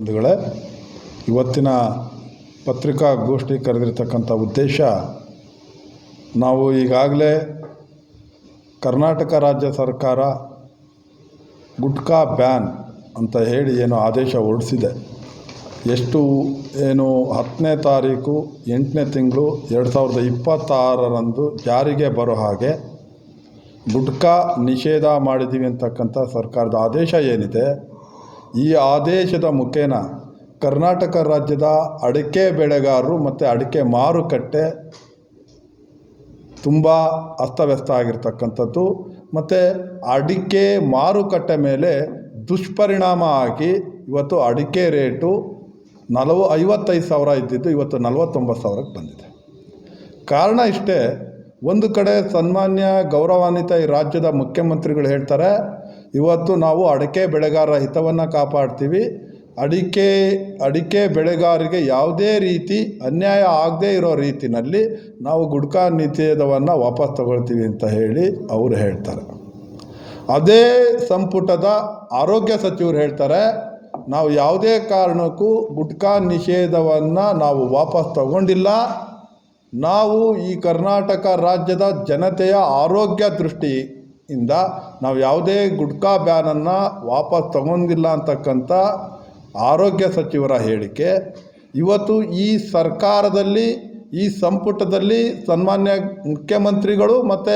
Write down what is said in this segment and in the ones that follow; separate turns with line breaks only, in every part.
ಬಂಧುಗಳೇ, ಇವತ್ತಿನ ಪತ್ರಿಕಾಗೋಷ್ಠಿ ಕರೆದಿರ್ತಕ್ಕಂಥ ಉದ್ದೇಶ, ನಾವು ಈಗಾಗಲೇ ಕರ್ನಾಟಕ ರಾಜ್ಯ ಸರ್ಕಾರ ಗುಟ್ಕಾ ಬ್ಯಾನ್ ಅಂತ ಹೇಳಿ ಏನು ಆದೇಶ ಹೊರಡಿಸಿದೆ. ಏನು 10ನೇ ತಾರೀಕು 8ನೇ ತಿಂಗಳು 2026ರಂದು ಜಾರಿಗೆ ಬರೋ ಹಾಗೆ ಗುಟ್ಕಾ ನಿಷೇಧ ಮಾಡಿದ್ದೀವಿ ಅಂತಕ್ಕಂಥ ಸರ್ಕಾರದ ಆದೇಶ ಏನಿದೆ, ಈ ಆದೇಶದ ಮುಖೇನ ಕರ್ನಾಟಕ ರಾಜ್ಯದ ಅಡಿಕೆ ಬೆಳೆಗಾರರು ಮತ್ತು ಅಡಿಕೆ ಮಾರುಕಟ್ಟೆ ತುಂಬ ಅಸ್ತವ್ಯಸ್ತ ಆಗಿರ್ತಕ್ಕಂಥದ್ದು ಮತ್ತು ಅಡಿಕೆ ಮಾರುಕಟ್ಟೆ ಮೇಲೆ ದುಷ್ಪರಿಣಾಮ ಆಗಿ ಇವತ್ತು ಅಡಿಕೆ ರೇಟು 55,000 ಇದ್ದಿದ್ದು ಇವತ್ತು 49,000ಕ್ಕೆ ಬಂದಿದೆ. ಕಾರಣ ಇಷ್ಟೇ, ಒಂದು ಕಡೆ ಸನ್ಮಾನ್ಯ ಗೌರವಾನ್ವಿತ ಈ ರಾಜ್ಯದ ಮುಖ್ಯಮಂತ್ರಿಗಳು ಹೇಳ್ತಾರೆ, ಇವತ್ತು ನಾವು ಅಡಿಕೆ ಬೆಳೆಗಾರರ ಹಿತವನ್ನು ಕಾಪಾಡ್ತೀವಿ, ಅಡಿಕೆ ಬೆಳೆಗಾರರಿಗೆ ಯಾವುದೇ ರೀತಿ ಅನ್ಯಾಯ ಆಗದೇ ಇರೋ ರೀತಿಯಲ್ಲಿ ನಾವು ಗುಟ್ಕಾ ನಿಷೇಧವನ್ನು ವಾಪಸ್ ತಗೊಳ್ತೀವಿ ಅಂತ ಹೇಳಿ ಅವರು ಹೇಳ್ತಾರೆ. ಅದೇ ಸಂಪುಟದ ಆರೋಗ್ಯ ಸಚಿವರು ಹೇಳ್ತಾರೆ, ನಾವು ಯಾವುದೇ ಕಾರಣಕ್ಕೂ ಗುಟ್ಕಾ ನಿಷೇಧವನ್ನು ನಾವು ವಾಪಸ್ ತಗೊಂಡಿಲ್ಲ, ನಾವು ಈ ಕರ್ನಾಟಕ ರಾಜ್ಯದ ಜನತೆಯ ಆರೋಗ್ಯ ದೃಷ್ಟಿಯಿಂದ ನಾವು ಯಾವುದೇ ಗುಟ್ಕಾ ಬ್ಯಾನನ್ನು ವಾಪಸ್ ತಗೊಂಡಿಲ್ಲ ಅಂತಕ್ಕಂಥ ಆರೋಗ್ಯ ಸಚಿವರ ಹೇಳಿಕೆ ಇವತ್ತು ಈ ಸರ್ಕಾರದಲ್ಲಿ, ಈ ಸಂಪುಟದಲ್ಲಿ ಸನ್ಮಾನ್ಯ ಮುಖ್ಯಮಂತ್ರಿಗಳು ಮತ್ತು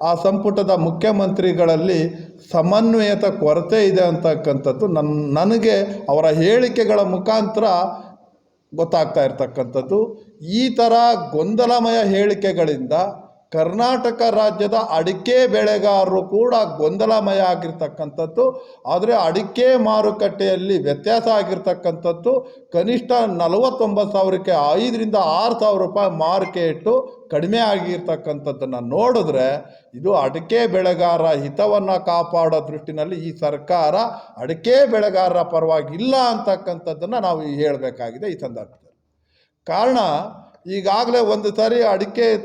ಆ ಸಂಪುಟದ ಮುಖ್ಯಮಂತ್ರಿಗಳಲ್ಲಿ ಸಮನ್ವಯತೆ ಕೊರತೆ ಇದೆ ಅಂತಕ್ಕಂಥದ್ದು ನನಗೆ ಅವರ ಹೇಳಿಕೆಗಳ ಮುಖಾಂತರ ಗೊತ್ತಾಗ್ತಾ ಇರ್ತಕ್ಕಂಥದ್ದು. ಈ ಥರ ಗೊಂದಲಮಯ ಹೇಳಿಕೆಗಳಿಂದ ಕರ್ನಾಟಕ ರಾಜ್ಯದ ಅಡಿಕೆ ಬೆಳೆಗಾರರು ಕೂಡ ಗೊಂದಲಮಯ ಆಗಿರ್ತಕ್ಕಂಥದ್ದು. ಆದರೆ ಅಡಿಕೆ ಮಾರುಕಟ್ಟೆಯಲ್ಲಿ ವ್ಯತ್ಯಾಸ ಆಗಿರ್ತಕ್ಕಂಥದ್ದು ಕನಿಷ್ಠ 49,000ಕ್ಕೆ 5,000 ರಿಂದ 6,000 ರೂಪಾಯಿ ಮಾರ್ಕೆಟು ಕಡಿಮೆ ಆಗಿರ್ತಕ್ಕಂಥದ್ದನ್ನು ನೋಡಿದ್ರೆ ಇದು ಅಡಿಕೆ ಬೆಳೆಗಾರರ ಹಿತವನ್ನು ಕಾಪಾಡೋ ದೃಷ್ಟಿನಲ್ಲಿ ಈ ಸರ್ಕಾರ ಅಡಿಕೆ ಬೆಳೆಗಾರರ ಪರವಾಗಿಲ್ಲ ಅಂತಕ್ಕಂಥದ್ದನ್ನು ನಾವು ಹೇಳಬೇಕಾಗಿದೆ ಈ ಸಂದರ್ಭದಲ್ಲಿ. ಕಾರಣ, ಈಗಾಗಲೇ ಒಂದು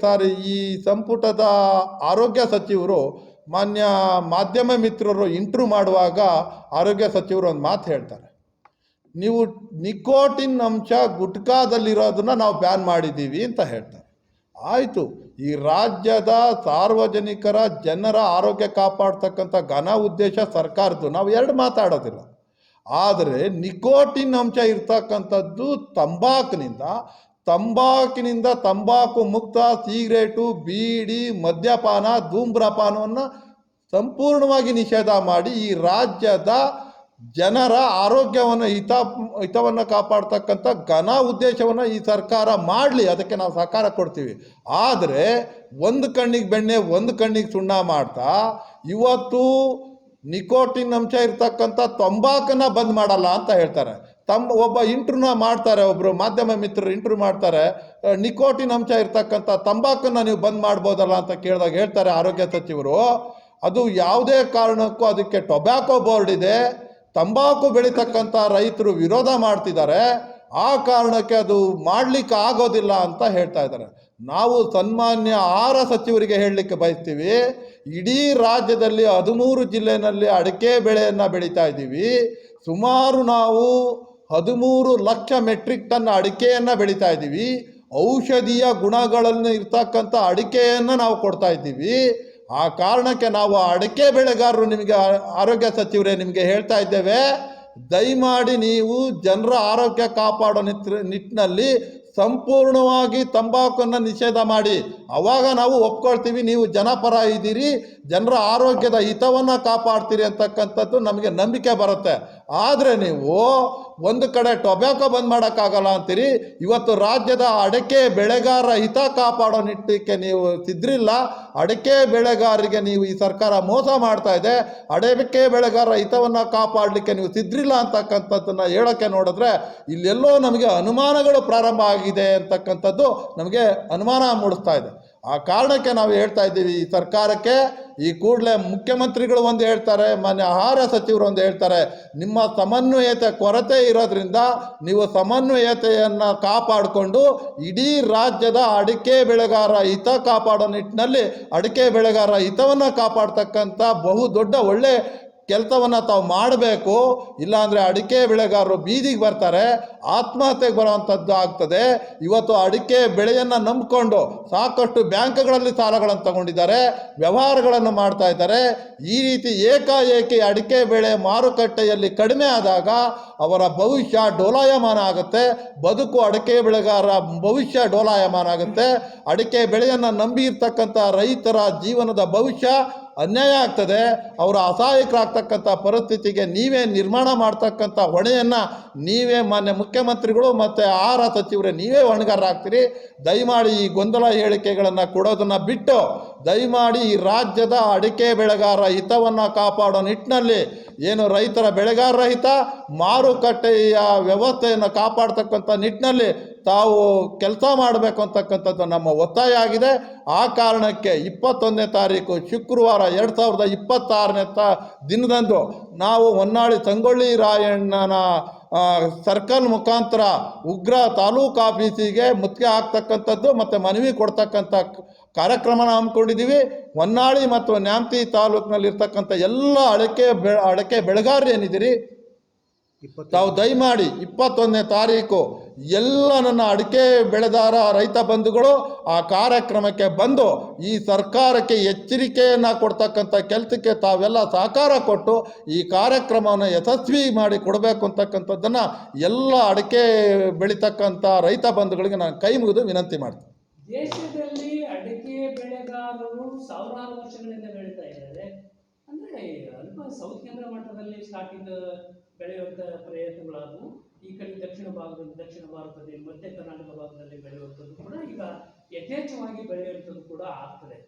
ಸಾರಿ ಈ ಸಂಪುಟದ ಆರೋಗ್ಯ ಸಚಿವರು ಮಾನ್ಯ ಮಾಧ್ಯಮ ಮಿತ್ರರು ಇಂಟ್ರ್ಯೂ ಮಾಡುವಾಗ ಆರೋಗ್ಯ ಸಚಿವರು ಒಂದು ಮಾತು ಹೇಳ್ತಾರೆ, ನೀವು ನಿಕೋಟಿನ್ ಅಂಶ ಗುಟ್ಕಾದಲ್ಲಿರೋದನ್ನ ನಾವು ಬ್ಯಾನ್ ಮಾಡಿದ್ದೀವಿ ಅಂತ ಹೇಳ್ತಾರೆ. ಆಯಿತು, ಈ ರಾಜ್ಯದ ಸಾರ್ವಜನಿಕರ ಜನರ ಆರೋಗ್ಯ ಕಾಪಾಡ್ತಕ್ಕಂಥ ಘನ ಉದ್ದೇಶ ಸರ್ಕಾರದ್ದು, ನಾವು ಎರಡು ಮಾತಾಡೋದಿಲ್ಲ. ಆದರೆ ನಿಕೋಟಿನ್ ಅಂಶ ಇರ್ತಕ್ಕಂಥದ್ದು ತಂಬಾಕು ಮುಕ್ತ ಸಿಗರೇಟು, ಬೀಡಿ, ಮದ್ಯಪಾನ, ಧೂಮ್ರಪಾನವನ್ನು ಸಂಪೂರ್ಣವಾಗಿ ನಿಷೇಧ ಮಾಡಿ ಈ ರಾಜ್ಯದ ಜನರ ಆರೋಗ್ಯವನ್ನು ಹಿತವನ್ನು ಕಾಪಾಡ್ತಕ್ಕಂಥ ಘನ ಉದ್ದೇಶವನ್ನು ಈ ಸರ್ಕಾರ ಮಾಡಲಿ, ಅದಕ್ಕೆ ನಾವು ಸಹಕಾರ ಕೊಡ್ತೀವಿ. ಆದರೆ ಒಂದು ಕಣ್ಣಿಗೆ ಬೆಣ್ಣೆ ಒಂದು ಕಣ್ಣಿಗೆ ಸುಣ್ಣ ಮಾಡ್ತಾ ಇವತ್ತು ನಿಕೋಟಿನ್ ಅಂಶ ಇರ್ತಕ್ಕಂಥ ತಂಬಾಕನ್ನು ಬಂದ್ ಮಾಡಲ್ಲ ಅಂತ ಹೇಳ್ತಾರೆ. ಒಬ್ಬ ಇಂಟ್ರ್ಯೂನ ಮಾಡ್ತಾರೆ, ಒಬ್ಬರು ಮಾಧ್ಯಮ ಮಿತ್ರರು ಇಂಟ್ರ್ಯೂ ಮಾಡ್ತಾರೆ, ನಿಕೋಟಿನ್ ಅಂಶ ಇರ್ತಕ್ಕಂಥ ತಂಬಾಕನ್ನು ನೀವು ಬಂದ್ ಮಾಡ್ಬೋದಲ್ಲ ಅಂತ ಕೇಳಿದಾಗ ಹೇಳ್ತಾರೆ ಆರೋಗ್ಯ ಸಚಿವರು, ಅದು ಯಾವುದೇ ಕಾರಣಕ್ಕೂ ಅದಕ್ಕೆ ಟೊಬ್ಯಾಕೋ ಬೋರ್ಡ್ ಇದೆ, ತಂಬಾಕು ಬೆಳೀತಕ್ಕಂಥ ರೈತರು ವಿರೋಧ ಮಾಡ್ತಿದ್ದಾರೆ, ಆ ಕಾರಣಕ್ಕೆ ಅದು ಮಾಡಲಿಕ್ಕೆ ಆಗೋದಿಲ್ಲ ಅಂತ ಹೇಳ್ತಾ ಇದ್ದಾರೆ. ನಾವು ಸನ್ಮಾನ್ಯ ಆಹಾರ ಸಚಿವರಿಗೆ ಹೇಳಲಿಕ್ಕೆ ಬಯಸ್ತೀವಿ, ಇಡೀ ರಾಜ್ಯದಲ್ಲಿ 13 ಜಿಲ್ಲೆಯಲ್ಲಿ ಅಡಿಕೆ ಬೆಳೆಯನ್ನು ಬೆಳೀತಾ ಇದ್ದೀವಿ. ಸುಮಾರು ನಾವು 13 ಲಕ್ಷ ಮೆಟ್ರಿಕ್ ಟನ್ ಅಡಿಕೆಯನ್ನು ಬೆಳೀತಾ ಇದ್ದೀವಿ. ಔಷಧೀಯ ಗುಣಗಳನ್ನು ಇರ್ತಕ್ಕಂಥ ಅಡಿಕೆಯನ್ನು ನಾವು ಕೊಡ್ತಾ ಇದ್ದೀವಿ. ಆ ಕಾರಣಕ್ಕೆ ನಾವು ಅಡಿಕೆ ಬೆಳೆಗಾರರು ನಿಮಗೆ ಆರೋಗ್ಯ ಸಚಿವರೇ ನಿಮಗೆ ಹೇಳ್ತಾ ಇದ್ದೇವೆ, ದಯಮಾಡಿ ನೀವು ಜನರ ಆರೋಗ್ಯ ಕಾಪಾಡೋ ನಿಟ್ಟಿನಲ್ಲಿ ಸಂಪೂರ್ಣವಾಗಿ ತಂಬಾಕನ್ನು ನಿಷೇಧ ಮಾಡಿ, ಆವಾಗ ನಾವು ಒಪ್ಕೊಳ್ತೀವಿ ನೀವು ಜನಪರ ಇದ್ದೀರಿ, ಜನರ ಆರೋಗ್ಯದ ಹಿತವನ್ನು ಕಾಪಾಡ್ತೀರಿ ಅಂತಕ್ಕಂಥದ್ದು ನಮಗೆ ನಂಬಿಕೆ ಬರುತ್ತೆ. ಆದರೆ ನೀವು ಒಂದು ಕಡೆ ಟೊಬ್ಯಾಕೋ ಬಂದ್ ಮಾಡೋಕ್ಕಾಗಲ್ಲ ಅಂತೀರಿ, ಇವತ್ತು ರಾಜ್ಯದ ಅಡಿಕೆ ಬೆಳೆಗಾರರ ಹಿತ ಕಾಪಾಡೋ ನಿಟ್ಟಿಗೆ ನೀವು ಸಿದ್ರಿಲ್ಲ. ಅಡಿಕೆ ಬೆಳೆಗಾರರಿಗೆ ನೀವು ಈ ಸರ್ಕಾರ ಮೋಸ ಮಾಡ್ತಾ ಇದೆ, ಅಡಿಕೆ ಬೆಳೆಗಾರರ ಹಿತವನ್ನು ಕಾಪಾಡಲಿಕ್ಕೆ ನೀವು ಸಿದ್ರಿಲ್ಲ ಅಂತಕ್ಕಂಥದ್ದನ್ನು ಹೇಳೋಕ್ಕೆ ನೋಡಿದ್ರೆ ಇಲ್ಲೆಲ್ಲೋ ನಮಗೆ ಅನುಮಾನಗಳು ಪ್ರಾರಂಭ ಆಗಿದೆ ಅಂತಕ್ಕಂಥದ್ದು ನಮಗೆ ಅನುಮಾನ ಮೂಡಿಸ್ತಾ ಇದೆ. ಆ ಕಾರಣಕ್ಕೆ ನಾವು ಹೇಳ್ತಾ ಇದ್ದೀವಿ ಈ ಸರ್ಕಾರಕ್ಕೆ, ಈ ಕೂಡಲೇ ಮುಖ್ಯಮಂತ್ರಿಗಳು ಒಂದು ಹೇಳ್ತಾರೆ, ಮಾನ್ಯ ಆಹಾರ ಸಚಿವರು ಒಂದು ಹೇಳ್ತಾರೆ, ನಿಮ್ಮ ಸಮನ್ವಯತೆ ಕೊರತೆ ಇರೋದ್ರಿಂದ ನೀವು ಸಮನ್ವಯತೆಯನ್ನು ಕಾಪಾಡಿಕೊಂಡು ಇಡೀ ರಾಜ್ಯದ ಅಡಿಕೆ ಬೆಳೆಗಾರರ ಹಿತ ಕಾಪಾಡೋ ನಿಟ್ಟಿನಲ್ಲಿ ಅಡಿಕೆ ಬೆಳೆಗಾರರ ಹಿತವನ್ನು ಕಾಪಾಡ್ತಕ್ಕಂಥ ಬಹು ದೊಡ್ಡ ಒಳ್ಳೆ ಕೆಲಸವನ್ನು ತಾವು ಮಾಡಬೇಕು, ಇಲ್ಲಾಂದರೆ ಅಡಿಕೆ ಬೆಳೆಗಾರರು ಬೀದಿಗೆ ಬರ್ತಾರೆ, ಆತ್ಮಹತ್ಯೆಗೆ ಬರುವಂಥದ್ದು ಆಗ್ತದೆ. ಇವತ್ತು ಅಡಿಕೆ ಬೆಳೆಯನ್ನು ನಂಬಿಕೊಂಡು ಸಾಕಷ್ಟು ಬ್ಯಾಂಕ್ಗಳಲ್ಲಿ ಸಾಲಗಳನ್ನು ತಗೊಂಡಿದ್ದಾರೆ, ವ್ಯವಹಾರಗಳನ್ನು ಮಾಡ್ತಾ ಇದ್ದಾರೆ. ಈ ರೀತಿ ಏಕಾಏಕಿ ಅಡಿಕೆ ಬೆಳೆ ಮಾರುಕಟ್ಟೆಯಲ್ಲಿ ಕಡಿಮೆ ಆದಾಗ ಅವರ ಭವಿಷ್ಯ ಡೋಲಾಯಮಾನ ಆಗುತ್ತೆ, ಬದುಕು ಅಡಿಕೆ ಬೆಳೆಗಾರ ಭವಿಷ್ಯ ಡೋಲಾಯಮಾನ ಆಗುತ್ತೆ. ಅಡಿಕೆ ಬೆಳೆಯನ್ನು ನಂಬಿ ಇರ್ತಕ್ಕಂಥ ರೈತರ ಜೀವನದ ಭವಿಷ್ಯ ಅನ್ಯಾಯ ಆಗ್ತದೆ. ಅವರು ಅಸಹಾಯಕರಾಗ್ತಕ್ಕಂಥ ಪರಿಸ್ಥಿತಿಗೆ ನೀವೇ ನಿರ್ಮಾಣ ಮಾಡ್ತಕ್ಕಂಥ ಹೊಣೆಯನ್ನು ನೀವೇ ಮಾನ್ಯ ಮುಖ್ಯಮಂತ್ರಿಗಳು ಮತ್ತು ಆಹಾರ ಸಚಿವರೇ ನೀವೇ ಹೊಣೆಗಾರರಾಗ್ತೀರಿ. ದಯಮಾಡಿ ಈ ಗೊಂದಲ ಹೇಳಿಕೆಗಳನ್ನು ಕೊಡೋದನ್ನು ಬಿಟ್ಟು ದಯಮಾಡಿ ಈ ರಾಜ್ಯದ ಅಡಿಕೆ ಬೆಳೆಗಾರರ ಹಿತವನ್ನು ಕಾಪಾಡೋ ನಿಟ್ಟಿನಲ್ಲಿ ಏನು ರೈತರ ಬೆಳೆಗಾರರ ಹಿತ, ಮಾರುಕಟ್ಟೆಯ ವ್ಯವಸ್ಥೆಯನ್ನು ಕಾಪಾಡ್ತಕ್ಕಂಥ ನಿಟ್ಟಿನಲ್ಲಿ ತಾವು ಕೆಲಸ ಮಾಡಬೇಕು ಅಂತಕ್ಕಂಥದ್ದು ನಮ್ಮ ಒತ್ತಾಯ ಆಗಿದೆ. ಆ ಕಾರಣಕ್ಕೆ 21ನೇ ತಾರೀಕು ಶುಕ್ರವಾರ 2026ನೇ ದಿನದಂದು ನಾವು ಹೊನ್ನಾಳಿ ಸಂಗೊಳ್ಳಿ ರಾಯಣ್ಣನ ಸರ್ಕಲ್ ಮುಖಾಂತರ ಉಗ್ರ ತಾಲೂಕು ಆಫೀಸಿಗೆ ಮುತ್ತಿಗೆ ಹಾಕ್ತಕ್ಕಂಥದ್ದು ಮತ್ತು ಮನವಿ ಕೊಡ್ತಕ್ಕಂಥ ಕಾರ್ಯಕ್ರಮನ ಹಮ್ಮಿಕೊಂಡಿದ್ದೀವಿ. ಹೊನ್ನಾಳಿ ಮತ್ತು ನ್ಯಾಮತಿ ತಾಲೂಕಿನಲ್ಲಿರ್ತಕ್ಕಂಥ ಎಲ್ಲ ಅಡಿಕೆ ಬೆಳೆಗಾರರು ಏನಿದ್ದೀರಿ, ತಾವು ದಯಮಾಡಿ 21ನೇ ತಾರೀಕು ಎಲ್ಲ ನನ್ನ ಅಡಿಕೆ ಬೆಳೆಗಾರ ರೈತ ಬಂಧುಗಳು ಆ ಕಾರ್ಯಕ್ರಮಕ್ಕೆ ಬಂದು ಈ ಸರ್ಕಾರಕ್ಕೆ ಎಚ್ಚರಿಕೆಯನ್ನು ಕೊಡ್ತಕ್ಕಂಥ ಕೆಲಸಕ್ಕೆ ತಾವೆಲ್ಲ ಸಹಕಾರ ಕೊಟ್ಟು ಈ ಕಾರ್ಯಕ್ರಮವನ್ನು ಯಶಸ್ವಿ ಮಾಡಿ ಕೊಡಬೇಕು ಅಂತಕ್ಕಂಥದ್ದನ್ನು ಎಲ್ಲ ಅಡಿಕೆ ಬೆಳೀತಕ್ಕಂಥ ರೈತ ಬಂಧುಗಳಿಗೆ ನಾನು ಕೈ ಮುಗಿದು ವಿನಂತಿ ಮಾಡ್ತೀನಿ.
ದೇಶದಲ್ಲಿ ಅಡಿಕೆ ಬೆಳೆಗಾರರು ಸಾವಿರಾರು ವರ್ಷಗಳಿಂದ ಬೆಳೀತಾ ಇದ್ದಾರೆ. ಅಂದರೆ ಅಲ್ಪ ಸೌತ್ ಕೇಂದ್ರ ಮಟ್ಟದಲ್ಲಿ ಸ್ಟಾರ್ಟಿಂಗ್ ಬೆಳೆಯುವಂಥ ಪ್ರಯತ್ನಗಳಾದವು. ಈ ಕಡೆ ದಕ್ಷಿಣ ಭಾರತದಲ್ಲಿ ಮಧ್ಯ ಕರ್ನಾಟಕ ಭಾಗದಲ್ಲಿ ಬೆಳೆಯುವಂಥದ್ದು ಕೂಡ ಈಗ ಯಥೇಚ್ಛವಾಗಿ ಬೆಳೆಯುವಂಥದ್ದು ಕೂಡ ಆಗ್ತದೆ.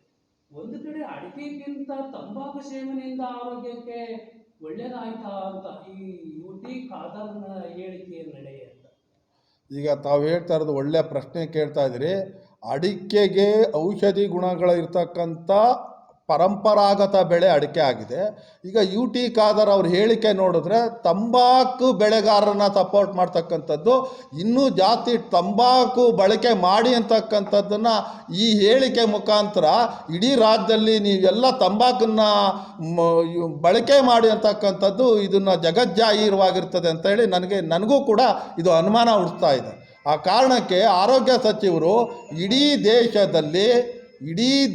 ಒಂದು ಕಡೆ ಅಡಿಕೆಗಿಂತ ತಂಬಾಕು ಸೇವನೆಯಿಂದ ಆರೋಗ್ಯಕ್ಕೆ ಒಳ್ಳೆಯದಾಯ್ತಾ ಅಂತ ಈ UT ಖಾದರ್ನ ಹೇಳಿಕೆ ನಡೆಯ ಅಂತ
ಈಗ ತಾವು ಹೇಳ್ತಾ ಇರೋದು ಒಳ್ಳೆಯ ಪ್ರಶ್ನೆ ಕೇಳ್ತಾ ಇದ್ದೀರಿ. ಅಡಿಕೆಗೆ ಔಷಧಿ ಗುಣಗಳಿರ್ತಕ್ಕಂಥ ಪರಂಪರಾಗತ ಬೆಳೆ ಅಡಿಕೆ ಆಗಿದೆ. ಈಗ UT ಖಾದರ್ ಅವ್ರ ಹೇಳಿಕೆ ನೋಡಿದ್ರೆ ತಂಬಾಕು ಬೆಳೆಗಾರರನ್ನ ಸಪೋರ್ಟ್ ಮಾಡ್ತಕ್ಕಂಥದ್ದು, ಇನ್ನೂ ಜಾಸ್ತಿ ತಂಬಾಕು ಬಳಕೆ ಮಾಡಿ ಅಂತಕ್ಕಂಥದ್ದನ್ನು ಈ ಹೇಳಿಕೆ ಮುಖಾಂತರ ಇಡೀ ರಾಜ್ಯದಲ್ಲಿ ನೀವೆಲ್ಲ ತಂಬಾಕನ್ನು ಬಳಕೆ ಮಾಡಿ ಅಂತಕ್ಕಂಥದ್ದು ಇದನ್ನು ಜಗಜ್ಜಾಹೀರವಾಗಿರ್ತದೆ ಅಂತೇಳಿ ನನಗೂ ಕೂಡ ಇದು ಅನುಮಾನ ಹುಟ್ಟಿಸ್ತಾ ಇದೆ. ಆ ಕಾರಣಕ್ಕೆ ಆರೋಗ್ಯ ಸಚಿವರು ಇಡೀ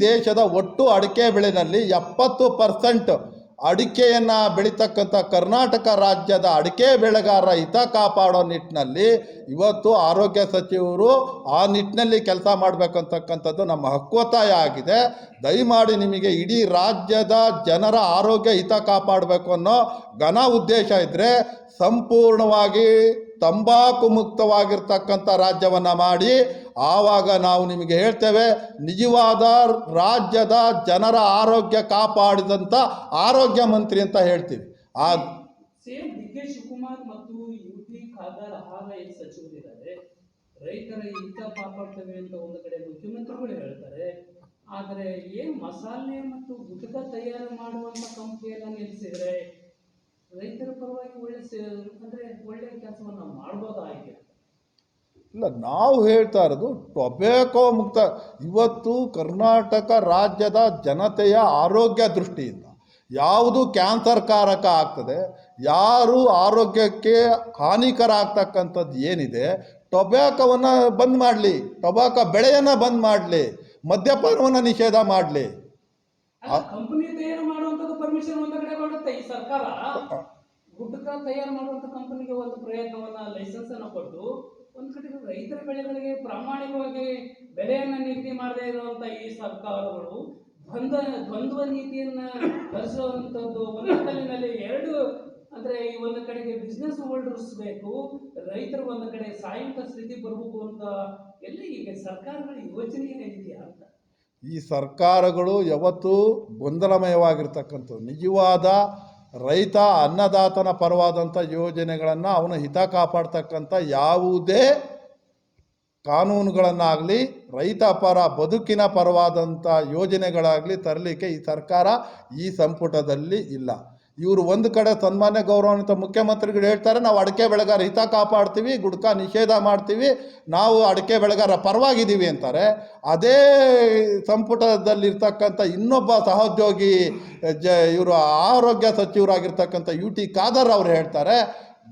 ದೇಶದ ಒಟ್ಟು ಅಡಿಕೆ ಬೆಳೆಯಲ್ಲಿ 70% ಅಡಿಕೆಯನ್ನು ಬೆಳೀತಕ್ಕಂಥ ಕರ್ನಾಟಕ ರಾಜ್ಯದ ಅಡಿಕೆ ಬೆಳೆಗಾರರ ಹಿತ ಕಾಪಾಡೋ ನಿಟ್ಟಿನಲ್ಲಿ ಇವತ್ತು ಆರೋಗ್ಯ ಸಚಿವರು ಆ ನಿಟ್ಟಿನಲ್ಲಿ ಕೆಲಸ ಮಾಡಬೇಕಂತಕ್ಕಂಥದ್ದು ನಮ್ಮ ಹಕ್ಕೊತ್ತಾಯ ಆಗಿದೆ. ದಯಮಾಡಿ ನಿಮಗೆ ಇಡೀ ರಾಜ್ಯದ ಜನರ ಆರೋಗ್ಯ ಹಿತ ಕಾಪಾಡಬೇಕು ಅನ್ನೋ ಘನ ಉದ್ದೇಶ ಇದ್ದರೆ ಸಂಪೂರ್ಣವಾಗಿ ತಂಬಾಕು ಮುಕ್ತವಾಗಿರ್ತಕ್ಕಂಥ ರಾಜ್ಯವನ್ನು ಮಾಡಿ, ಆವಾಗ ನಾವು ನಿಮಗೆ ಹೇಳ್ತೇವೆ ನಿಜವಾದ ರಾಜ್ಯದ ಜನರ ಆರೋಗ್ಯ ಕಾಪಾಡಿದಂಥ ಆರೋಗ್ಯ ಮಂತ್ರಿ ಅಂತ ಹೇಳ್ತೀವಿ.
ಸೇಮ್ DK ಶಿವಕುಮಾರ್ ಮತ್ತು UT ಖಾದರ್ ಆಹಾರ ಸಚಿವರಿದ್ದಾರೆ. ರೈತರ ಹಿತ ಕಾಪಾಡ್ತೇವೆ ಅಂತ ಒಂದು ಕಡೆ ಮುಖ್ಯಮಂತ್ರಿಗಳು ಹೇಳ್ತಾರೆ. ಆದರೆ ಏನು ಮಸಾಲೆ ಮತ್ತು ಗುಟ್ಕ ತಯಾರು ಮಾಡುವಂಥ ಕಂಪ್ನಿಯನ್ನ ನಿಲ್ಲಿಸಿದ್ರೆ ರೈತರ ಪರವಾಗಿ ಒಳ್ಳೆ ಕೆಲಸವನ್ನು ಮಾಡ್ಬೋದಾಗಿದೆ.
ಇಲ್ಲ, ನಾವು ಹೇಳ್ತಾ ಇರೋದು ಟೊಬ್ಯಾಕೋ ಮುಕ್ತ. ಇವತ್ತು ಕರ್ನಾಟಕ ರಾಜ್ಯದ ಜನತೆಯ ಆರೋಗ್ಯ ದೃಷ್ಟಿಯಿಂದ ಯಾವುದು ಕ್ಯಾನ್ಸರ್ ಕಾರಕ ಆಗ್ತದೆ, ಯಾರು ಆರೋಗ್ಯಕ್ಕೆ ಹಾನಿಕರ ಆಗ್ತಕ್ಕಂಥದ್ದು ಏನಿದೆ, ಟೊಬ್ಯಾಕೋವನ್ನು ಬಂದ್ ಮಾಡಲಿ, ಟೊಬ್ಯಾಕೋ ಬೆಳೆಯನ್ನು ಬಂದ್ ಮಾಡಲಿ, ಮದ್ಯಪಾನವನ್ನು ನಿಷೇಧ ಮಾಡಲಿ.
ಕಂಪನಿ ತಯಾರು ಮಾಡುವಂಥದ್ದು ಪರ್ಮಿಷನ್ ಒಂದು ಕಡೆ ಕೊಡುತ್ತೆ ಈ ಸರ್ಕಾರ. ಗುಟ್ಕ ತಯಾರು ಮಾಡುವಂಥ ಕಂಪನಿಗೆ ಒಂದು ಪ್ರಯತ್ನವನ್ನ ಲೈಸೆನ್ಸ್ ಅನ್ನು ಕೊಟ್ಟು ಒಂದು ಕಡೆ ರೈತರ ಬೆಳೆಗಳಿಗೆ ಪ್ರಾಮಾಣಿಕವಾಗಿ ಬೆಲೆಯನ್ನು ನಿಗದಿ ಮಾಡದೇ ಇರುವಂತ ಈ ಸರ್ಕಾರಗಳು ದ್ವಂದ್ವ ನೀತಿಯನ್ನ ತರಿಸುವಂಥದ್ದು. ಒಂದು ಕಲ್ಲಿನಲ್ಲಿ ಎರಡು ಅಂದ್ರೆ ಈ ಒಂದು ಕಡೆಗೆ ಬಿಸ್ನೆಸ್ ಹೋಲ್ಡರ್ಸ್ ಬೇಕು, ರೈತರು ಒಂದು ಕಡೆ ಸಾಯುವಂತ ಸ್ಥಿತಿ ಬರಬೇಕು ಅಂತ ಎಲ್ಲಿ ಈಗ ಸರ್ಕಾರಗಳ ಯೋಚನೆ ಏನಿದೆಯಾ ಅಂತ.
ಈ ಸರ್ಕಾರಗಳು ಯಾವತ್ತೂ ಗೊಂದಲಮಯವಾಗಿರ್ತಕ್ಕಂಥದ್ದು. ನಿಜವಾದ ರೈತ ಅನ್ನದಾತನ ಪರವಾದಂಥ ಯೋಜನೆಗಳನ್ನು ಅವನ ಹಿತ ಕಾಪಾಡ್ತಕ್ಕಂಥ ಯಾವುದೇ ಕಾನೂನುಗಳನ್ನಾಗಲಿ ರೈತ ಪರ ಬದುಕಿನ ಪರವಾದಂಥ ಯೋಜನೆಗಳಾಗಲಿ ತರಲಿಕ್ಕೆ ಈ ಸರ್ಕಾರ ಈ ಸಂಪುಟದಲ್ಲಿ ಇಲ್ಲ. ಇವರು ಒಂದು ಕಡೆ ಸನ್ಮಾನ್ಯ ಗೌರವಾನ್ವಿತ ಮುಖ್ಯಮಂತ್ರಿಗಳು ಹೇಳ್ತಾರೆ, ನಾವು ಅಡಿಕೆ ಬೆಳೆಗಾರ ಹಿತ ಕಾಪಾಡ್ತೀವಿ, ಗುಡ್ಕಾ ನಿಷೇಧ ಮಾಡ್ತೀವಿ, ನಾವು ಅಡಿಕೆ ಬೆಳೆಗಾರ ಪರವಾಗಿದ್ದೀವಿ ಅಂತಾರೆ. ಅದೇ ಸಂಪುಟದಲ್ಲಿರ್ತಕ್ಕಂಥ ಇನ್ನೊಬ್ಬ ಸಹೋದ್ಯೋಗಿ ಇವರು ಆರೋಗ್ಯ ಸಚಿವರಾಗಿರ್ತಕ್ಕಂಥ UT ಖಾದರ್ ಅವರು ಹೇಳ್ತಾರೆ,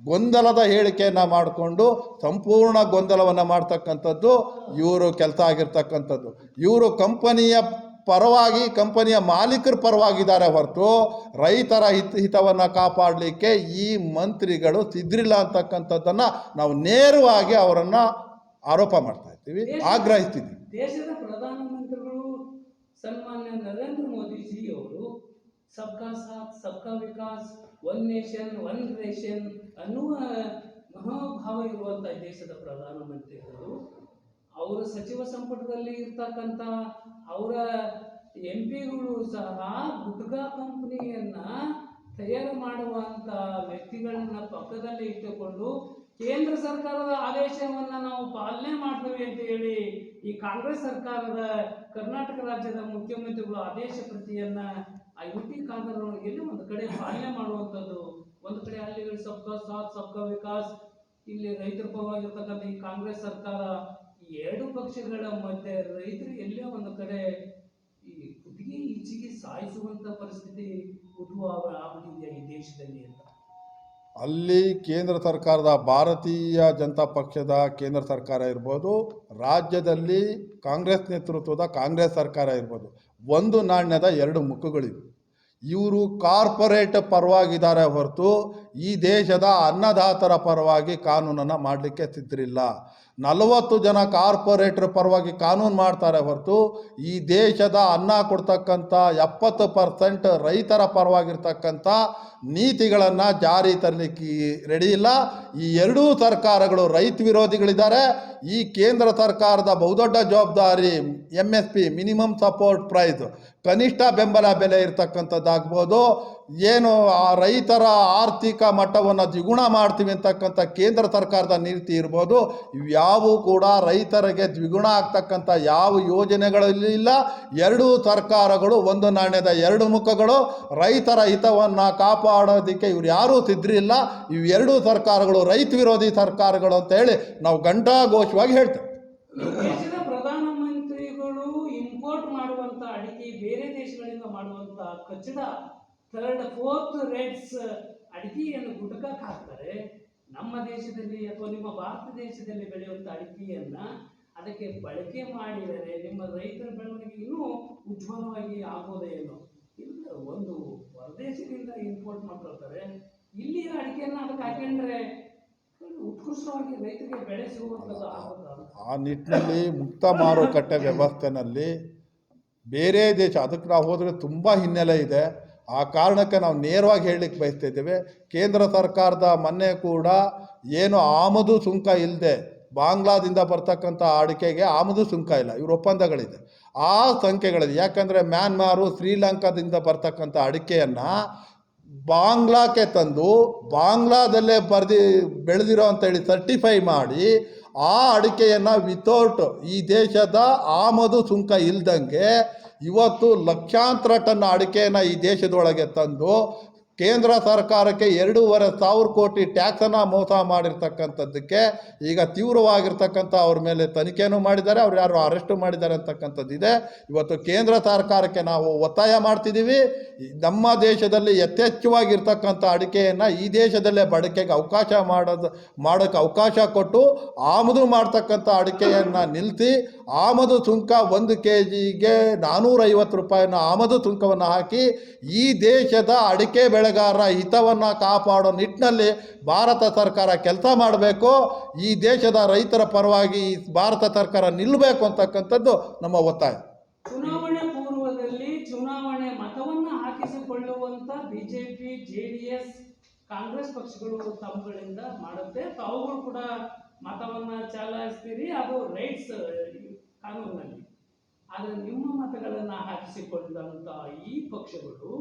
ಗೊಂದಲದ ಹೇಳಿಕೆಯನ್ನು ಮಾಡಿಕೊಂಡು ಸಂಪೂರ್ಣ ಗೊಂದಲವನ್ನು ಮಾಡ್ತಕ್ಕಂಥದ್ದು ಇವರು ಕೆಲಸ ಆಗಿರ್ತಕ್ಕಂಥದ್ದು. ಇವರು ಕಂಪನಿಯ ಪರವಾಗಿ, ಕಂಪನಿಯ ಮಾಲೀಕರ ಪರವಾಗಿದ್ದಾರೆ ಹೊರತು ರೈತರ ಹಿತವನ್ನು ಕಾಪಾಡಲಿಕ್ಕೆ ಈ ಮಂತ್ರಿಗಳು ಸಿದ್ರಿಲ್ಲ ಅಂತಕ್ಕಂಥದ್ದನ್ನು ನಾವು ನೇರವಾಗಿ ಅವರನ್ನು ಆರೋಪ ಮಾಡ್ತಾ ಇದ್ದೀವಿ, ಆಗ್ರಹಿಸ್ತಿದ್ದೀವಿ.
ದೇಶದ ಪ್ರಧಾನಮಂತ್ರಿಗಳು ಸನ್ಮಾನ್ಯ ನರೇಂದ್ರ ಮೋದಿಜಿ ಅವರು ಸಬ್ಕಾ ಸಾಥ್ ಸಬ್ಕಾ ವಿಕಾಸ್, ಒನ್ ನೇಷನ್ ಒನ್ ರೇಷನ್ ಅನ್ನುವ ಮನೋಭಾವ ಇರುವಂಥ ದೇಶದ ಪ್ರಧಾನಮಂತ್ರಿಗಳು ಅವರ ಸಚಿವ ಸಂಪುಟದಲ್ಲಿ ಇರ್ತಕ್ಕಂಥ ಅವರ MP ಗಳು ಸಹ ಗುಟ್ಕಾ ಕಂಪನಿಯನ್ನ ತಯಾರು ಮಾಡುವಂಥ ವ್ಯಕ್ತಿಗಳನ್ನ ಪಕ್ಕದಲ್ಲಿ ಇಟ್ಟುಕೊಂಡು ಕೇಂದ್ರ ಸರ್ಕಾರದ ಆದೇಶವನ್ನ ನಾವು ಪಾಲನೆ ಮಾಡ್ತೇವೆ ಅಂತ ಹೇಳಿ ಈ ಕಾಂಗ್ರೆಸ್ ಸರ್ಕಾರದ ಕರ್ನಾಟಕ ರಾಜ್ಯದ ಮುಖ್ಯಮಂತ್ರಿಗಳು ಆದೇಶ ಪ್ರತಿಯನ್ನ ಆ UT ಖಾದರ್ ಎಲ್ಲಿ ಒಂದು ಕಡೆ ಪಾಲನೆ ಮಾಡುವಂಥದ್ದು, ಒಂದು ಕಡೆ ಹಳ್ಳಿಗಳು ಸಬ್ಕಾ ಸಾಥ್ ಸಬ್ಕಾ ವಿಕಾಸ್, ಇಲ್ಲಿ ರೈತರ ಪರವಾಗಿರ್ತಕ್ಕಂಥ ಈ ಕಾಂಗ್ರೆಸ್ ಸರ್ಕಾರ, ಈ ಎರಡು ಪಕ್ಷಗಳ ಮಧ್ಯೆ ರೈತರು ಎಲ್ಲೇ ಒಂದು ಕಡೆ ಈ ಕುತ್ತಿಗೆ ಈಚೆಗೆ ಸಾಯಿಸುವಂತ ಪರಿಸ್ಥಿತಿ ಉದ್ಭವ ಆಗ್ಬಿಟ್ಟಿದೆಯಾ ಈ ದೇಶದಲ್ಲಿ ಅಂತ.
ಅಲ್ಲಿ ಕೇಂದ್ರ ಸರ್ಕಾರದ ಭಾರತೀಯ ಜನತಾ ಪಕ್ಷದ ಕೇಂದ್ರ ಸರ್ಕಾರ ಇರ್ಬೋದು, ರಾಜ್ಯದಲ್ಲಿ ಕಾಂಗ್ರೆಸ್ ನೇತೃತ್ವದ ಕಾಂಗ್ರೆಸ್ ಸರ್ಕಾರ ಇರ್ಬೋದು, ಒಂದು ನಾಣ್ಯದ ಎರಡು ಮುಖಗಳಿವೆ. ಇವರು ಕಾರ್ಪೊರೇಟ್ ಪರವಾಗಿದ್ದಾರೆ ಹೊರತು ಈ ದೇಶದ ಅನ್ನದಾತರ ಪರವಾಗಿ ಕಾನೂನನ್ನು ಮಾಡಲಿಕ್ಕೆ ಸಿದ್ಧರಿಲ್ಲ. 40 ಜನ ಕಾರ್ಪೊರೇಟ್ರ್ ಪರವಾಗಿ ಕಾನೂನು ಮಾಡ್ತಾರೆ ಹೊರತು ಈ ದೇಶದ ಅನ್ನ ಕೊಡ್ತಕ್ಕಂಥ 70% ರೈತರ ಪರವಾಗಿರ್ತಕ್ಕಂಥ ನೀತಿಗಳನ್ನು ಜಾರಿ ತರಲಿಕ್ಕೆ ರೆಡಿ ಇಲ್ಲ. ಈ ಎರಡೂ ಸರ್ಕಾರಗಳು ರೈತ ವಿರೋಧಿಗಳಿದ್ದಾರೆ. ಈ ಕೇಂದ್ರ ಸರ್ಕಾರದ ಬಹುದೊಡ್ಡ ಜವಾಬ್ದಾರಿ MSP, ಮಿನಿಮಮ್ ಸಪೋರ್ಟ್ ಪ್ರೈಸ್, ಕನಿಷ್ಠ ಬೆಂಬಲ ಬೆಲೆ ಇರ್ತಕ್ಕಂಥದ್ದಾಗ್ಬೋದು, ಏನು ಆ ರೈತರ ಆರ್ಥಿಕ ಮಟ್ಟವನ್ನು ದ್ವಿಗುಣ ಮಾಡ್ತೀವಿ ಅಂತಕ್ಕಂಥ ಕೇಂದ್ರ ಸರ್ಕಾರದ ನೀತಿ ಇರ್ಬೋದು, ಇವ್ಯಾವೂ ಕೂಡ ರೈತರಿಗೆ ದ್ವಿಗುಣ ಆಗ್ತಕ್ಕಂಥ ಯಾವ ಯೋಜನೆಗಳಿಲ್ಲ. ಎರಡೂ ಸರ್ಕಾರಗಳು ಒಂದು ನಾಣ್ಯದ ಎರಡು ಮುಖಗಳು. ರೈತರ ಹಿತವನ್ನು ಕಾಪಾಡೋದಕ್ಕೆ ಇವ್ರು ಯಾರೂ ಸಿದ್ಧರಿಲ್ಲ. ಇವೆರಡೂ ಸರ್ಕಾರಗಳು ರೈತ ವಿರೋಧಿ ಸರ್ಕಾರಗಳು ಅಂತ ಹೇಳಿ ನಾವು ಘಂಟಾಘೋಷವಾಗಿ ಹೇಳ್ತೇವೆ.
ದೇಶದ ಪ್ರಧಾನಮಂತ್ರಿಗಳು ಇಂಪೋರ್ಟ್ ಮಾಡುವಂತ ಅಡಿಕೆ, ಬೇರೆ ದೇಶಗಳಿಂದ ಮಾಡುವಂತ ಕಚ್ಚಡ, 3rd 4th ರೇಟ್ಸ್ ಅಡಿಕೆಯನ್ನು ಗುಟಕಕ್ಕೆ ಹಾಕ್ತಾರೆ. ನಮ್ಮ ದೇಶದಲ್ಲಿ ಅಥವಾ ನಿಮ್ಮ ಭಾರತ ದೇಶದಲ್ಲಿ ಬೆಳೆಯುವಂಥ ಅಡಿಕೆಯನ್ನ ಅದಕ್ಕೆ ಬಳಕೆ ಮಾಡಿದರೆ ನಿಮ್ಮ ರೈತರ ಬೆಳವಣಿಗೆ ಇನ್ನೂ ಉಜ್ವಲವಾಗಿ ಆಗೋದೇನೋ. ಇಲ್ಲ, ಒಂದು ಹೊರದೇಶದಿಂದ ಇಂಪೋರ್ಟ್ ಮಾಡ್ಕೊಳ್ತಾರೆ, ಇಲ್ಲಿ ಅಡಿಕೆಯನ್ನ ಅದಕ್ಕೆ ಹಾಕೊಂಡ್ರೆ ಉತ್ಕೃಷ್ಟವಾಗಿ ರೈತರಿಗೆ ಬೆಳೆ ಸಿಗುವಂಥದ್ದು ಆಗೋದು.
ಆ ನಿಟ್ಟಿನಲ್ಲಿ ಮುಕ್ತ ಮಾರುಕಟ್ಟೆ ವ್ಯವಸ್ಥೆನಲ್ಲಿ ಬೇರೆ ದೇಶ, ಅದಕ್ಕೆ ನಾವು ಹೋದರೆ ತುಂಬ ಹಿನ್ನೆಲೆ ಇದೆ. ಆ ಕಾರಣಕ್ಕೆ ನಾವು ನೇರವಾಗಿ ಹೇಳಲಿಕ್ಕೆ ಬಯಸ್ತಿದ್ದೇವೆ. ಕೇಂದ್ರ ಸರ್ಕಾರದ ಮೊನ್ನೆ ಕೂಡ ಏನು ಆಮದು ಸುಂಕ ಇಲ್ಲದೆ ಬಾಂಗ್ಲಾದಿಂದ ಬರ್ತಕ್ಕಂಥ ಅಡಿಕೆಗೆ ಆಮದು ಸುಂಕ ಇಲ್ಲ, ಇವ್ರ ಒಪ್ಪಂದಗಳಿದೆ. ಆ ಸಂಖ್ಯೆಗಳಿದೆ. ಯಾಕಂದರೆ ಮ್ಯಾನ್ಮಾರು, ಶ್ರೀಲಂಕಾದಿಂದ ಬರ್ತಕ್ಕಂಥ ಅಡಿಕೆಯನ್ನು ಬಾಂಗ್ಲಾಕ್ಕೆ ತಂದು ಬಾಂಗ್ಲಾದಲ್ಲೇ ಬೆಳೆದಿರೋ ಅಂತೇಳಿ ಸರ್ಟಿಫೈ ಮಾಡಿ ಆ ಅಡಿಕೆಯನ್ನು ವಿತೌಟ್ ಈ ದೇಶದ ಆಮದು ಸುಂಕ ಇಲ್ದಂಗೆ ಇವತ್ತು ಲಕ್ಷಾಂತರ ಟನ್ ಅಡಿಕೆಯನ್ನು ಈ ದೇಶದೊಳಗೆ ತಂದು ಕೇಂದ್ರ ಸರ್ಕಾರಕ್ಕೆ 2,500 ಕೋಟಿ ಟ್ಯಾಕ್ಸನ್ನು ಮೋಸ ಮಾಡಿರ್ತಕ್ಕಂಥದ್ದಕ್ಕೆ ಈಗ ತೀವ್ರವಾಗಿರ್ತಕ್ಕಂಥ ಅವ್ರ ಮೇಲೆ ತನಿಖೆನೂ ಮಾಡಿದ್ದಾರೆ, ಅವ್ರು ಯಾರು ಅರೆಸ್ಟು ಮಾಡಿದ್ದಾರೆ ಅಂತಕ್ಕಂಥದ್ದಿದೆ. ಇವತ್ತು ಕೇಂದ್ರ ಸರ್ಕಾರಕ್ಕೆ ನಾವು ಒತ್ತಾಯ ಮಾಡ್ತಿದ್ದೀವಿ, ನಮ್ಮ ದೇಶದಲ್ಲಿ ಯಥೇಚ್ಛವಾಗಿರ್ತಕ್ಕಂಥ ಅಡಿಕೆಯನ್ನು ಈ ದೇಶದಲ್ಲೇ ಬಳಕೆಗೆ ಮಾಡೋಕ್ಕೆ ಅವಕಾಶ ಕೊಟ್ಟು ಆಮದು ಮಾಡ್ತಕ್ಕಂಥ ಅಡಿಕೆಯನ್ನು ನಿಲ್ಲಿಸಿ ಆಮದು ಸುಂಕ 1 kgಗೆ 450 ರೂಪಾಯಿನ ಆಮದು ಸುಂಕವನ್ನು ಹಾಕಿ ಈ ದೇಶದ ಅಡಿಕೆ ಬೆಳೆಗಾರರ ಹಿತವನ್ನು ಕಾಪಾಡೋ ನಿಟ್ಟಿನಲ್ಲಿ ಭಾರತ ಸರ್ಕಾರ ಕೆಲಸ ಮಾಡಬೇಕು. ಈ ದೇಶದ ರೈತರ ಪರವಾಗಿ ಭಾರತ ಸರ್ಕಾರ ನಿಲ್ಲಬೇಕು ಅಂತಕ್ಕಂಥದ್ದು ನಮ್ಮ ಒತ್ತಾಯ.
ಚುನಾವಣೆ ಪೂರ್ವದಲ್ಲಿ ಚುನಾವಣೆ ಮತವನ್ನು ಹಾಕಿಸಿಕೊಳ್ಳುವಂತ BJP, JDS, ಕಾಂಗ್ರೆಸ್ ಪಕ್ಷಗಳು ತಮ್ಮಗಳಿಂದ ಮಾಡುತ್ತೆ. ತಾವುಗಳು ಕೂಡ ಮತವನ್ನ ಚಲಾಯಿಸ್ತೀರಿ, ಅದು ರೈಟ್ಸ್ ಕಾನೂನಿನಲ್ಲಿ. ಆದರೆ ನಿಮ್ಮ ಮತಗಳನ್ನು ಹಾಕಿಸಿಕೊಂಡಂತ ಈ ಪಕ್ಷಗಳು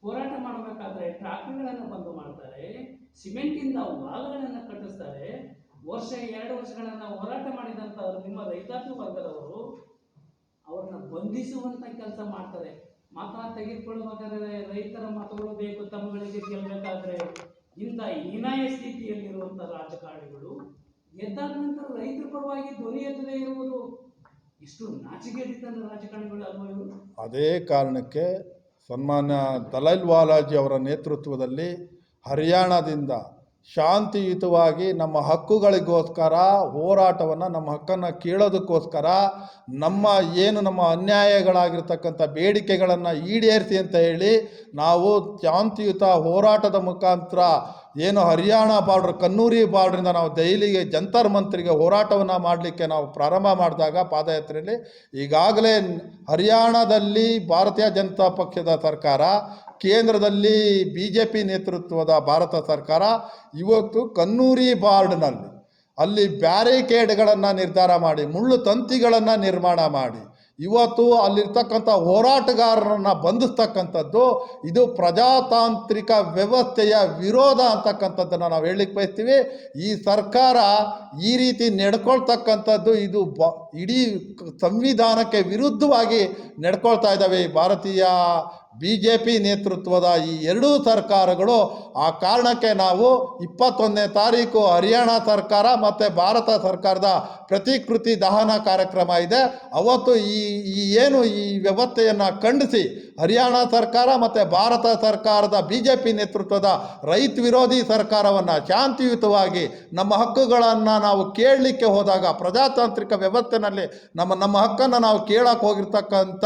ಹೋರಾಟ ಮಾಡಬೇಕಾದ್ರೆ ಟ್ರಾಕ್ಟರ್ಗಳನ್ನು ಬಂದು ಮಾಡ್ತಾರೆ, ಸಿಮೆಂಟಿಂದ ವಾಲ್ಗಳನ್ನು ಕಟ್ಟಿಸ್ತಾರೆ. 2 ವರ್ಷಗಳನ್ನು ಹೋರಾಟ ಮಾಡಿದಂಥ ನಿಮ್ಮ ರೈತಾಪಿ ವರ್ಗದವರು ಅವ್ರನ್ನ ಬಂಧಿಸುವಂತ ಕೆಲಸ ಮಾಡ್ತಾರೆ. ಮತ ತೆಗೆದುಕೊಳ್ಳಬೇಕಾದ್ರೆ ರೈತರ ಮತಗಳು ಬೇಕು, ತಮ್ಮಗಳಿಗೆ ಗೆಲ್ಲಬೇಕಾದ್ರೆ ಇಂಥ ಹೀನಾಯ ಸ್ಥಿತಿಯಲ್ಲಿರುವಂಥ ರಾಜಕಾರಣಿಗಳು ಗೆದ್ದಾದ ನಂತರ ರೈತರ ಪರವಾಗಿ ಧ್ವನಿ ಎತ್ತದೇ ಇರುವುದು ಇಷ್ಟು ನಾಚಿಕೆಗೆಡಿತನ ರಾಜಕಾರಣಿಗಳು ಅಲ್ವಾ ಇವರು?
ಅದೇ ಕಾರಣಕ್ಕೆ ಸನ್ಮಾನ್ಯ ದಲೈಲ್ ವಾಲಾಜಿ ಅವರ ನೇತೃತ್ವದಲ್ಲಿ ಹರಿಯಾಣದಿಂದ ಶಾಂತಿಯುತವಾಗಿ ನಮ್ಮ ಹಕ್ಕುಗಳಿಗೋಸ್ಕರ ಹೋರಾಟವನ್ನು, ನಮ್ಮ ಹಕ್ಕನ್ನು ಕೇಳೋದಕ್ಕೋಸ್ಕರ ನಮ್ಮ ಅನ್ಯಾಯಗಳಾಗಿರ್ತಕ್ಕಂಥ ಬೇಡಿಕೆಗಳನ್ನು ಈಡೇರಿಸಿ ಅಂತ ಹೇಳಿ ನಾವು ಶಾಂತಿಯುತ ಹೋರಾಟದ ಮುಖಾಂತರ ಏನು ಹರಿಯಾಣ ಬಾರ್ಡ್ರ್, ಕನ್ನೂರಿ ಬಾರ್ಡ್ರಿಂದ ನಾವು ದೆಹಲಿಗೆ ಜಂತರ್ ಮಂತ್ರಿಗೆ ಹೋರಾಟವನ್ನು ಮಾಡಲಿಕ್ಕೆ ನಾವು ಪ್ರಾರಂಭ ಮಾಡಿದಾಗ ಪಾದಯಾತ್ರೆಯಲ್ಲಿ ಈಗಾಗಲೇ ಹರಿಯಾಣದಲ್ಲಿ ಭಾರತೀಯ ಜನತಾ ಪಕ್ಷದ ಸರ್ಕಾರ, ಕೇಂದ್ರದಲ್ಲಿ BJP ನೇತೃತ್ವದ ಭಾರತ ಸರ್ಕಾರ ಇವತ್ತು ಕನ್ನೂರಿ ಬಾರ್ಡ್ನಲ್ಲಿ ಅಲ್ಲಿ ಬ್ಯಾರಿಕೇಡ್ಗಳನ್ನು ನಿರ್ಧಾರ ಮಾಡಿ, ಮುಳ್ಳು ತಂತಿಗಳನ್ನು ನಿರ್ಮಾಣ ಮಾಡಿ ಇವತ್ತು ಅಲ್ಲಿರ್ತಕ್ಕಂಥ ಹೋರಾಟಗಾರರನ್ನು ಬಂಧಿಸ್ತಕ್ಕಂಥದ್ದು ಇದು ಪ್ರಜಾತಾಂತ್ರಿಕ ವ್ಯವಸ್ಥೆಯ ವಿರೋಧ ಅಂತಕ್ಕಂಥದ್ದನ್ನು ನಾವು ಹೇಳಲಿಕ್ಕೆ ಬಯಸ್ತೀವಿ. ಈ ಸರ್ಕಾರ ಈ ರೀತಿ ನಡ್ಕೊಳ್ತಕ್ಕಂಥದ್ದು ಇದು ಇಡೀ ಸಂವಿಧಾನಕ್ಕೆ ವಿರುದ್ಧವಾಗಿ ನಡ್ಕೊಳ್ತಾ ಇದ್ದಾವೆ ಈ ಭಾರತೀಯ BJP ನೇತೃತ್ವದ ಈ ಎರಡೂ ಸರ್ಕಾರಗಳು. ಆ ಕಾರಣಕ್ಕೆ ನಾವು 21ನೇ ತಾರೀಕು ಹರಿಯಾಣ ಸರ್ಕಾರ ಮತ್ತು ಭಾರತ ಸರ್ಕಾರದ ಪ್ರತಿಕೃತಿ ದಹನ ಕಾರ್ಯಕ್ರಮ ಇದೆ. ಅವತ್ತು ಈ ವ್ಯವಸ್ಥೆಯನ್ನು ಖಂಡಿಸಿ ಹರಿಯಾಣ ಸರ್ಕಾರ ಮತ್ತು ಭಾರತ ಸರ್ಕಾರದ BJP ನೇತೃತ್ವದ ರೈತ ವಿರೋಧಿ ಸರ್ಕಾರವನ್ನು ಶಾಂತಿಯುತವಾಗಿ ನಮ್ಮ ಹಕ್ಕುಗಳನ್ನು ನಾವು ಕೇಳಲಿಕ್ಕೆ ಹೋದಾಗ, ಪ್ರಜಾತಾಂತ್ರಿಕ ವ್ಯವಸ್ಥೆಯಲ್ಲಿ ನಮ್ಮ ಹಕ್ಕನ್ನು ನಾವು ಕೇಳಕ್ಕೆ ಹೋಗಿರ್ತಕ್ಕಂಥ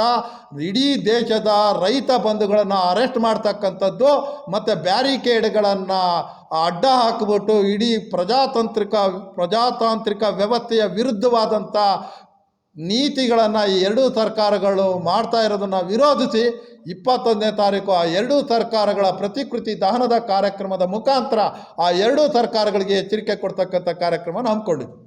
ಇಡೀ ದೇಶದ ರೈತ ಬಂಧುಗಳನ್ನು ಅರೆಸ್ಟ್ ಮಾಡ್ತಕ್ಕಂಥದ್ದು ಮತ್ತು ಬ್ಯಾರಿಕೇಡ್ಗಳನ್ನು ಅಡ್ಡ ಹಾಕಿಬಿಟ್ಟು ಇಡೀ ಪ್ರಜಾತಾಂತ್ರಿಕ ವ್ಯವಸ್ಥೆಯ ವಿರುದ್ಧವಾದಂಥ ನೀತಿಗಳನ್ನು ಈ ಎರಡೂ ಸರ್ಕಾರಗಳು ಮಾಡ್ತಾ ಇರೋದನ್ನು ವಿರೋಧಿಸಿ 21ನೇ ತಾರೀಕು ಆ ಎರಡೂ ಸರ್ಕಾರಗಳ ಪ್ರತಿಕೃತಿ ದಹನದ ಕಾರ್ಯಕ್ರಮದ ಮುಖಾಂತರ ಆ ಎರಡೂ ಸರ್ಕಾರಗಳಿಗೆ ಎಚ್ಚರಿಕೆ ಕೊಡ್ತಕ್ಕಂಥ ಕಾರ್ಯಕ್ರಮವನ್ನು ಹಮ್ಮಿಕೊಂಡಿದ್ವಿ.